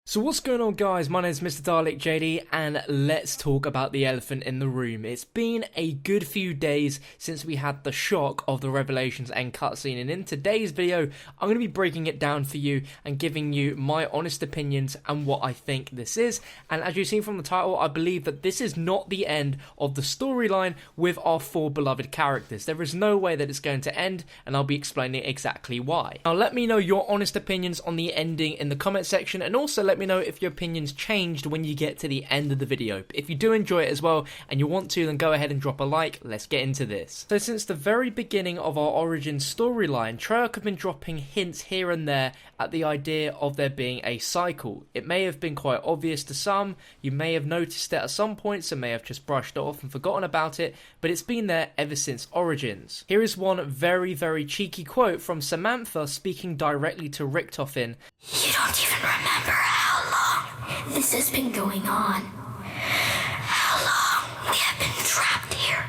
So what's going on, guys? My name is Mr. Dalek JD, and let's talk about the elephant in the room. It's been a good few days since we had the shock of the Revelations end cutscene, and in today's video, I'm going to be breaking it down for you and giving you my honest opinions and what I think this is. And as you've seen from the title, I believe that this is not the end of the storyline with our four beloved characters. There is no way that it's going to end, and I'll be explaining exactly why. Now, let me know your honest opinions on the ending in the comment section, and also let me know if your opinions changed when you get to the end of the video. If you do enjoy it as well and you want to, then go ahead and drop a like. Let's get into this. So since the very beginning of our origin storyline, Treyarch have been dropping hints here and there at the idea of there being a cycle. It may have been quite obvious to some, you may have noticed it at some points and may have just brushed it off and forgotten about it, but it's been there ever since Origins. Here is one very cheeky quote from Samantha speaking directly to Richtofen. You don't even remember how long this has been going on. How long we have been trapped here.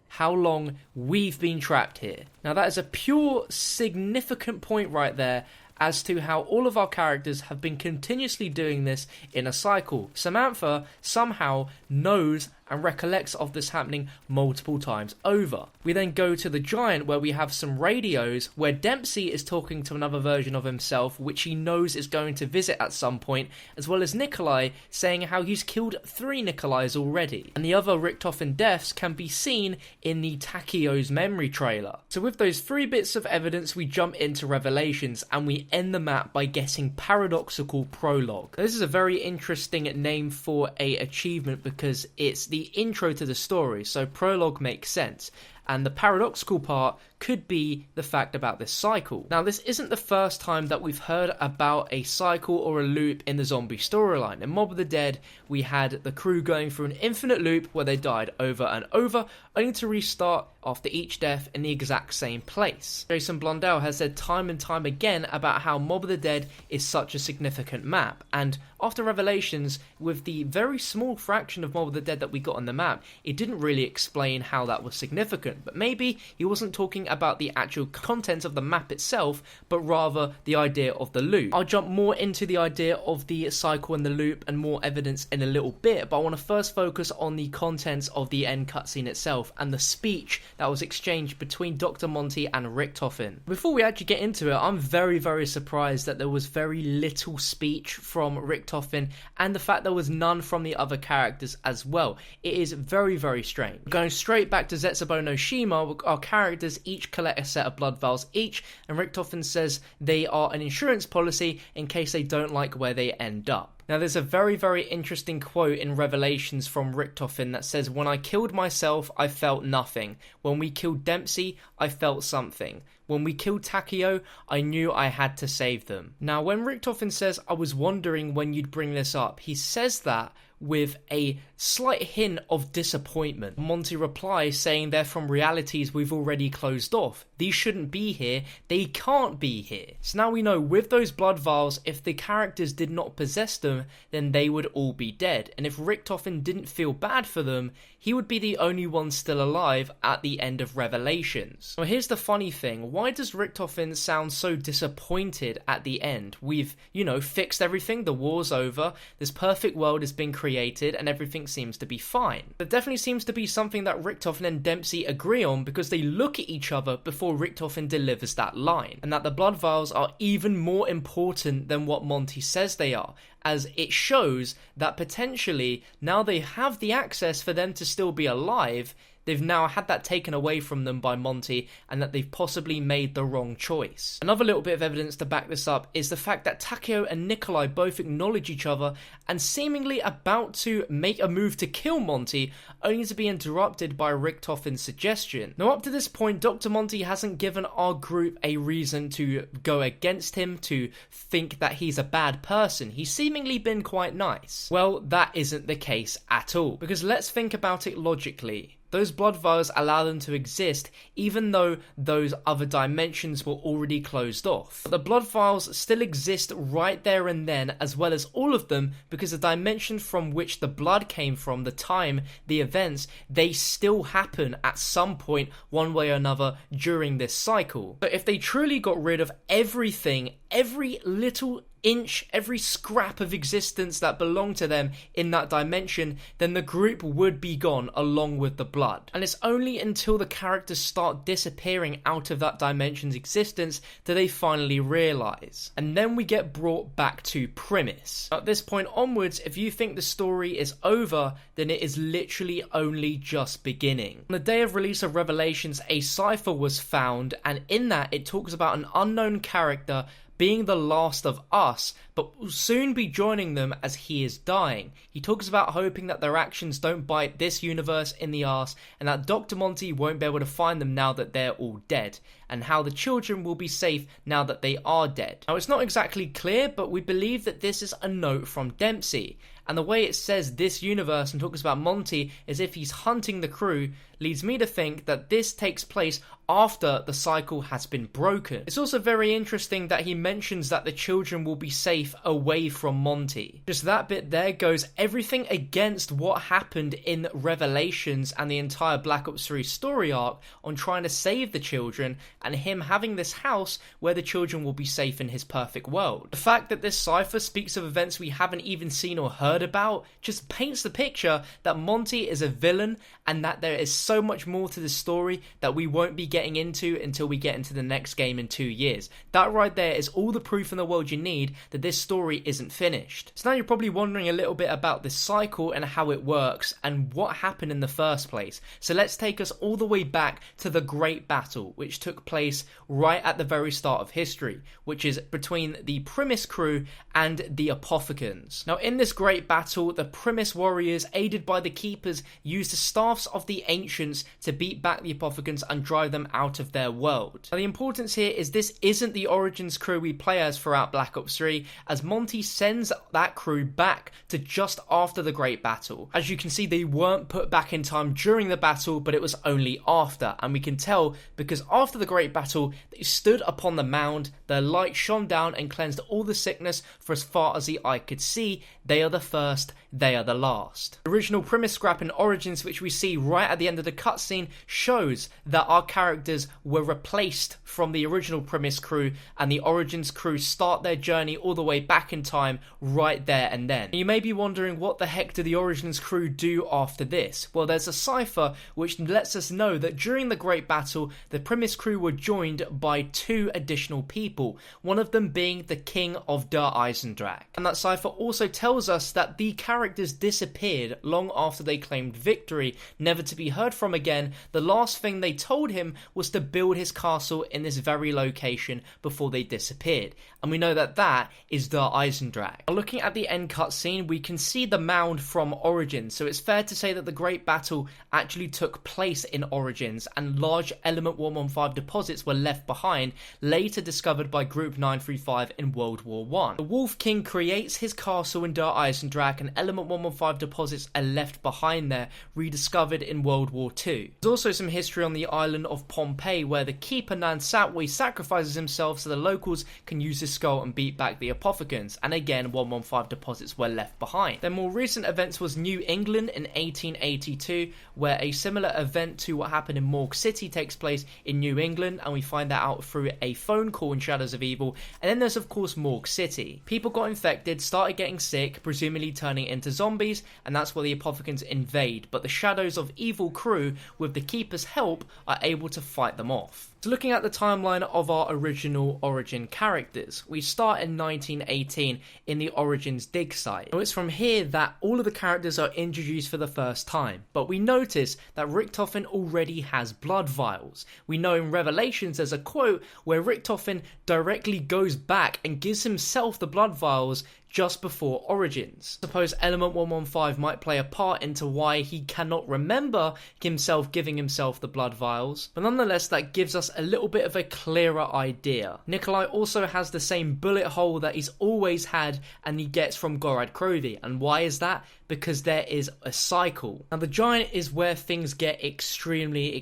How long we've been trapped here. Now that is a pure significant point right there as to how all of our characters have been continuously doing this in a cycle. Samantha somehow knows and recollects of this happening multiple times over. We then go to the Giant, where we have some radios where Dempsey is talking to another version of himself which he knows is going to visit at some point, as well as Nikolai saying how he's killed 3 Nikolais already. And the other Richtofen deaths can be seen in the Takio's memory trailer. So with those 3 bits of evidence, we jump into Revelations and we end the map by getting Paradoxical Prologue. This is a very interesting name for a achievement because it's the intro to the story, so prologue makes sense. And the paradoxical part could be the fact about this cycle. Now, this isn't the first time that we've heard about a cycle or a loop in the zombie storyline. In Mob of the Dead, we had the crew going through an infinite loop where they died over and over, only to restart after each death in the exact same place. Jason Blundell has said time and time again about how Mob of the Dead is such a significant map, and after Revelations, with the very small fraction of Mob of the Dead that we got on the map, it didn't really explain how that was significant. But maybe he wasn't talking about the actual contents of the map itself, but rather the idea of the loop. I'll jump more into the idea of the cycle and the loop and more evidence in a little bit, but I want to first focus on the contents of the end cutscene itself and the speech that was exchanged between Dr. Monty and Richtofen. Before we actually get into it, I'm very surprised that there was very little speech from Richtofen, and the fact there was none from the other characters as well. It is very strange. Going straight back to Zetsubo no Shima, our characters each collect a set of blood vials each, and Richtofen says they are an insurance policy in case they don't like where they end up. Now, there's a very interesting quote in Revelations from Richtofen that says, "When I killed myself, I felt nothing. When we killed Dempsey, I felt something. When we killed Takio, I knew I had to save them." Now, when Richtofen says, "I was wondering when you'd bring this up," he says that with a slight hint of disappointment. Monty replies saying they're from realities we've already closed off. These shouldn't be here. They can't be here. So now we know with those blood vials, if the characters did not possess them, then they would all be dead. And if Richtofen didn't feel bad for them, he would be the only one still alive at the end of Revelations. Now here's the funny thing. Why does Richtofen sound so disappointed at the end? We've, fixed everything. The war's over. This perfect world has been created and everything seems to be fine. There definitely seems to be something that Richtofen and Dempsey agree on, because they look at each other before Richtofen delivers that line, and that the blood vials are even more important than what Monty says they are, as it shows that potentially now they have the access for them to still be alive. They've now had that taken away from them by Monty, and that they've possibly made the wrong choice. Another little bit of evidence to back this up is the fact that Takio and Nikolai both acknowledge each other and seemingly about to make a move to kill Monty, only to be interrupted by Richtofen's suggestion. Now up to this point, Dr. Monty hasn't given our group a reason to go against him, to think that he's a bad person. He's seemingly been quite nice. Well, that isn't the case at all, because let's think about it logically. Those blood vials allow them to exist even though those other dimensions were already closed off. But the blood vials still exist right there and then, as well as all of them, because the dimension from which the blood came from, the time, the events, they still happen at some point one way or another during this cycle. But if they truly got rid of everything every little inch, every scrap of existence that belonged to them in that dimension, then the group would be gone along with the blood. And it's only until the characters start disappearing out of that dimension's existence that they finally realise. And then we get brought back to premise. At this point onwards, if you think the story is over, then it is literally only just beginning. On the day of release of Revelations, a Cypher was found, and in that it talks about an unknown character being the last of us, but will soon be joining them as he is dying. He talks about hoping that their actions don't bite this universe in the arse, and that Dr. Monty won't be able to find them now that they're all dead, and how the children will be safe now that they are dead. Now, it's not exactly clear, but we believe that this is a note from Dempsey, and the way it says this universe and talks about Monty as if he's hunting the crew leads me to think that this takes place after the cycle has been broken. It's also very interesting that he mentions that the children will be safe away from Monty. Just that bit there goes everything against what happened in Revelations and the entire Black Ops 3 story arc on trying to save the children, and him having this house where the children will be safe in his perfect world. The fact that this Cypher speaks of events we haven't even seen or heard about just paints the picture that Monty is a villain, and that there is so much more to the story that we won't be getting into until we get into the next game in 2 years. That right there is all the proof in the world you need that this story isn't finished. So now you're probably wondering a little bit about this cycle and how it works and what happened in the first place. So let's take us all the way back to the Great Battle, which took place right at the very start of history, which is between the Primus crew and the Apothicons. Now in this Great Battle, the Primus warriors, aided by the Keepers, used the staffs of the Ancients to beat back the Apothicons and drive them out of their world. Now the importance here is this isn't the Origins crew we play as throughout Black Ops 3, as Monty sends that crew back to just after the Great Battle. As you can see, they weren't put back in time during the battle, but it was only after, and we can tell because after the Great Battle, they stood upon the mound, their light shone down and cleansed all the sickness for as far as the eye could see. They are the first, they are the last. The original Primus scrap in Origins, which we see right at the end of the cutscene, shows that our characters were replaced from the original Primus crew, and the Origins crew start their journey all the way back in time right there and then. You may be wondering, what the heck do the Origins crew do after this? Well, there's a Cypher which lets us know that during the Great Battle, the Primus crew were joined by 2 additional people, one of them being the King of Der Eisendrache. And that Cypher also tells us that the characters disappeared long after they claimed victory, never to be heard from again. The last thing they told him was to build his castle in this very location before they disappeared, and we know that that is Der Eisendrache. Now, looking at the end cutscene, we can see the mound from Origins, so it's fair to say that the Great Battle actually took place in Origins, and large Element 115 deposits were left behind, later discovered by Group 935 in World War I. The Wolf King creates his castle in Der Eisendrache, and Element 115 deposits are left behind there, rediscovered in World War II. There's also some history on the island of Pompeii, where the Keeper Nan Satwe sacrifices himself so the locals can use his skull and beat back the Apothicons, and again 115 deposits were left behind. Then more recent events was New England in 1882, where a similar event to what happened in Morgue City takes place in New England, and we find that out through a phone call in Shadows of Evil. And then there's of course Morgue City. People got infected, started getting sick, presumably turning into zombies, and that's where the Apothicons invade, but the Shadows of Evil crew, with the Keeper's help, are able to fight them off. So looking at the timeline of our original Origin characters, we start in 1918 in the Origins dig site. Now it's from here that all of the characters are introduced for the first time, but we notice that Richtofen already has blood vials. We know in Revelations there's a quote where Richtofen directly goes back and gives himself the blood vials just before Origins. Suppose Element 115 might play a part into why he cannot remember himself giving himself the blood vials, but nonetheless that gives us a little bit of a clearer idea. Nikolai also has the same bullet hole that he's always had and he gets from Gorad Krovi, and why is that? Because there is a cycle. Now the Giant is where things get extremely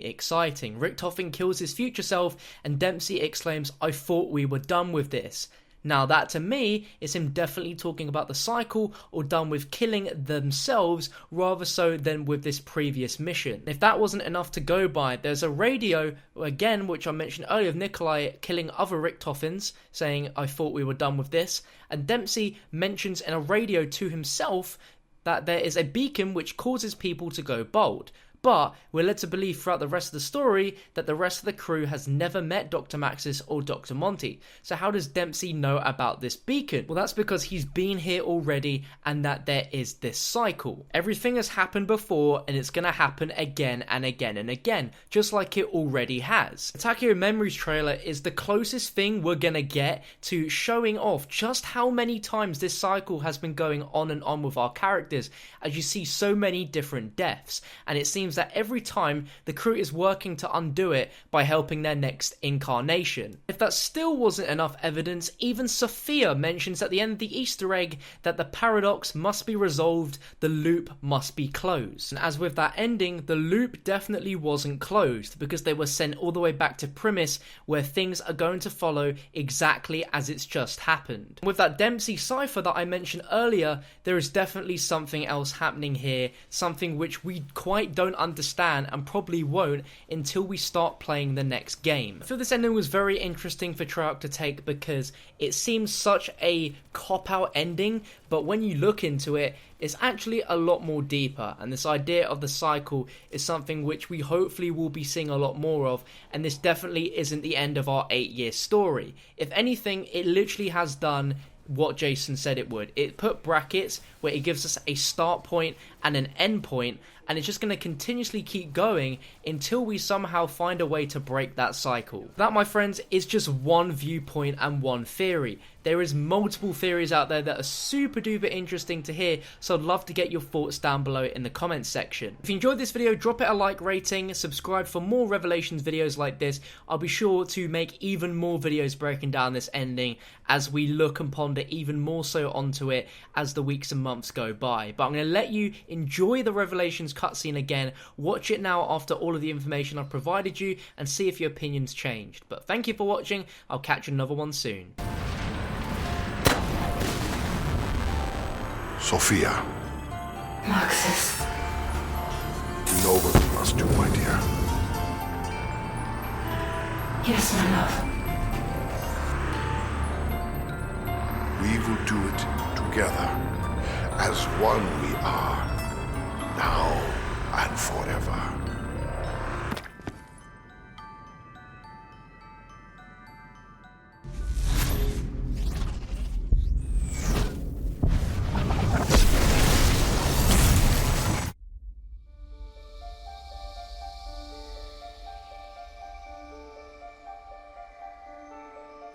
exciting. Richtofen kills his future self and Dempsey exclaims, "I thought we were done with this." Now that to me is him definitely talking about the cycle, or done with killing themselves rather so than with this previous mission. If that wasn't enough to go by, there's a radio again which I mentioned earlier of Nikolai killing other Richtophens, saying I thought we were done with this, and Dempsey mentions in a radio to himself that there is a beacon which causes people to go bold. But we're led to believe throughout the rest of the story that the rest of the crew has never met Dr. Maxis or Dr. Monty. So how does Dempsey know about this beacon? Well, that's because he's been here already and that there is this cycle. Everything has happened before and it's going to happen again and again and again, just like it already has. Attack Hero Memories trailer is the closest thing we're going to get to showing off just how many times this cycle has been going on and on with our characters, as you see so many different deaths. And it seems that every time the crew is working to undo it by helping their next incarnation. If that still wasn't enough evidence, even Sophia mentions at the end of the Easter egg that the paradox must be resolved, the loop must be closed. And as with that ending, the loop definitely wasn't closed because they were sent all the way back to Primus, where things are going to follow exactly as it's just happened. With that Dempsey Cypher that I mentioned earlier, there is definitely something else happening here, something which we quite don't understand and probably won't until we start playing the next game. I feel this ending was very interesting for Treyarch to take because it seems such a cop-out ending, but when you look into it, it's actually a lot more deeper, and this idea of the cycle is something which we hopefully will be seeing a lot more of, and this definitely isn't the end of our 8-year story. If anything, it literally has done what Jason said it would. It put brackets where it gives us a start point and an end point, and it's just going to continuously keep going until we somehow find a way to break that cycle. That, my friends, is just one viewpoint and one theory. There is multiple theories out there that are super duper interesting to hear, so I'd love to get your thoughts down below in the comments section. If you enjoyed this video, drop it a like rating, subscribe for more Revelations videos like this. I'll be sure to make even more videos breaking down this ending as we look and ponder even more so onto it as the weeks and months go by. But I'm going to let you enjoy the Revelations cutscene again, watch it now after all of the information I've provided you, and see if your opinions changed. But thank you for watching, I'll catch you another one soon. Sophia. Maxis. You know what we must do, my dear. Yes, my love. We will do it together. As one we are. Now and forever.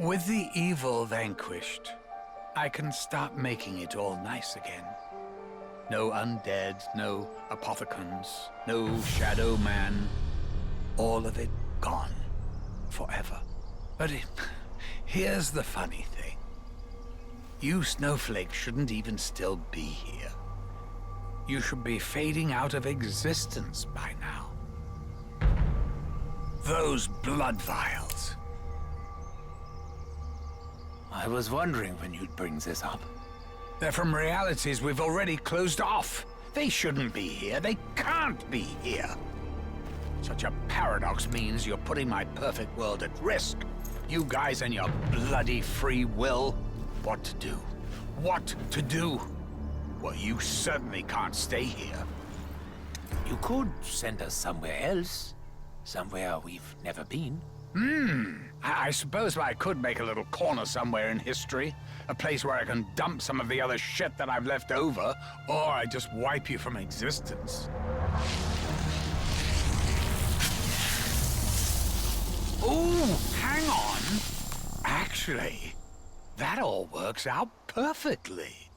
With the evil vanquished, I can start making it all nice again. No undead, no apothecons, no shadow man. All of it gone. Forever. But here's the funny thing. You snowflakes shouldn't even still be here. You should be fading out of existence by now. Those blood vials. I was wondering when you'd bring this up. They're from realities we've already closed off. They shouldn't be here. They can't be here. Such a paradox means you're putting my perfect world at risk. You guys and your bloody free will. What to do? What to do? Well, you certainly can't stay here. You could send us somewhere else. Somewhere we've never been. I suppose I could make a little corner somewhere in history. A place where I can dump some of the other shit that I've left over, or I just wipe you from existence. Ooh, hang on. Actually, that all works out perfectly.